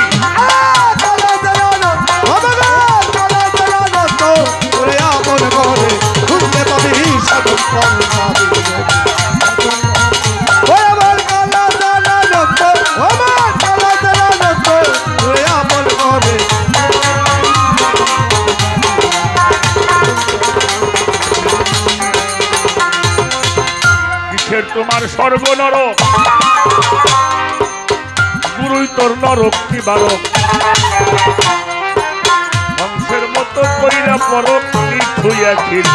তোমার স্বর্গ নরক গুরুই তোর নরক কি বারক বংশের মতো কইরা পরক নিঠুইয়া ক্ষীর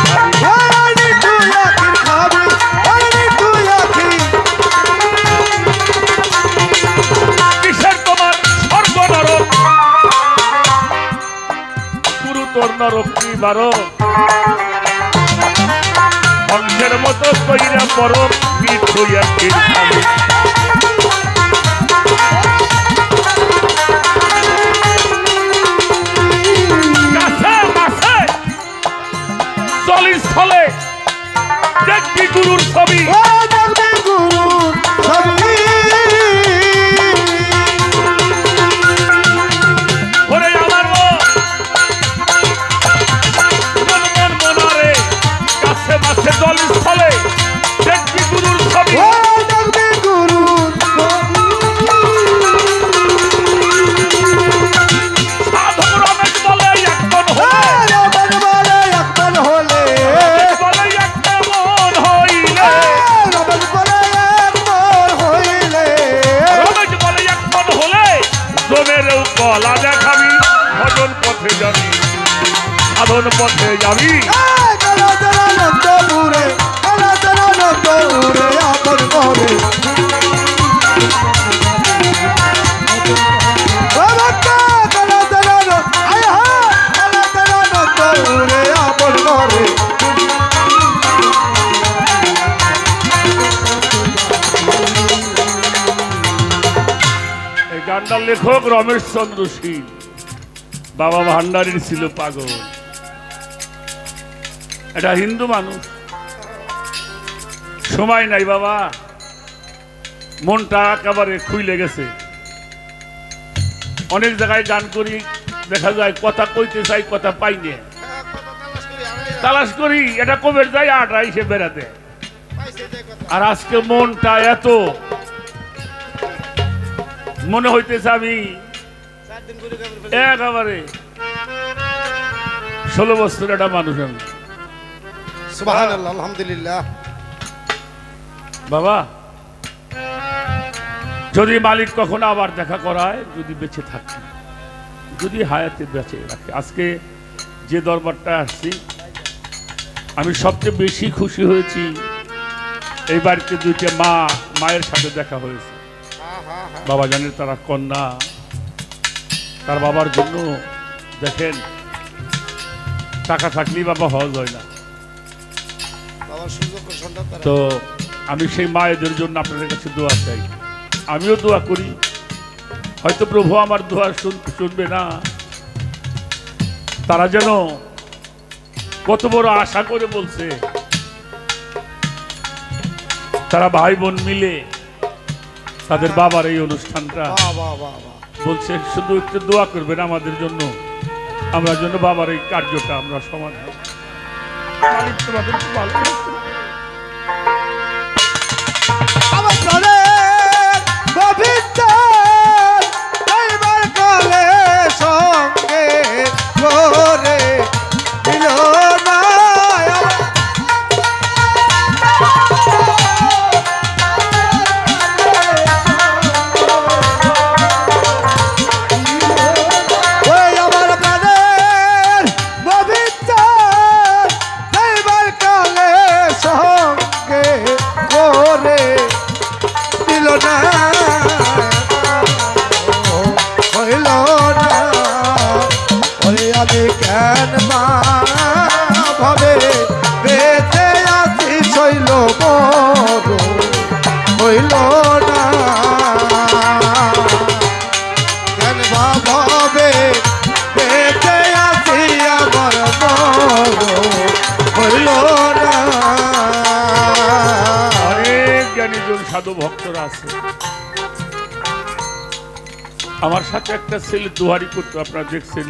কিসের তোমার স্বর্গ নরক গুরু তোর নরক কি বারক বংশের মতো মতো কইরা বড় পিঠ হইয়া খেলতাম চলিস ফলে দেখবি গুরুর ছবি ওরে আমার মনারে কাছে মাছে চলিস ফলে দেখবি গুরুর ছবি সাধক রমেশ বলে একমন হলে কলা দেখাবি ভজন পথে যাবি সাধন পথে যাবি গানটার লেখক রমেশ চন্দ্র সিং বাবা ভান্ডারীর ছিল পাগল এটা হিন্দু মানুষ সময় নাই বাবা মনটা একেবারে খুইলে গেছে অনেক জায়গায় গান করি দেখা যায় কথা কইতে চাই কথা পাই না তালাশ করি এটা কবে যায় আটরা এসে বেড়াতে আর আজকে মনটা এত মনে হইতেছে আমি একেবারে 16 বছর একটা মানুষ আমি সুবহানাল্লাহ আলহামদুলিল্লাহ বাবা যদি মালিক কখনো আবার দেখা করায় যদি বেঁচে থাকে যদি হায়াতে বেঁচে রাখে আজকে যে দরবারটা আসছি আমি সবচেয়ে বেশি খুশি হয়েছি এই বাড়িতে দুইটা মায়ের সাথে দেখা হয়েছে বাবা জানের তারা কন্যা তার বাবার জন্য দেখেন টাকা থাকলেই বাবা হজ হয় না তো আমি সেই মায়েদের জন্য আপনাদের কাছে দোয়া চাই আমিও দোয়া করি হয়তো প্রভু আমার দোয়া শুনবে না তারা যেন কত বড় আশা করে বলছে তারা ভাই বোন মিলে তাদের বাবার এই অনুষ্ঠানটা বলছে শুধু একটু দোয়া করবেন আমাদের জন্য আমরা জন্য বাবার এই কার্যটা আমরা সমাধান সাধু ভক্তরা আছে আমার সাথে একটা ছেলে দুহারি করতো আপনারা দেখছেন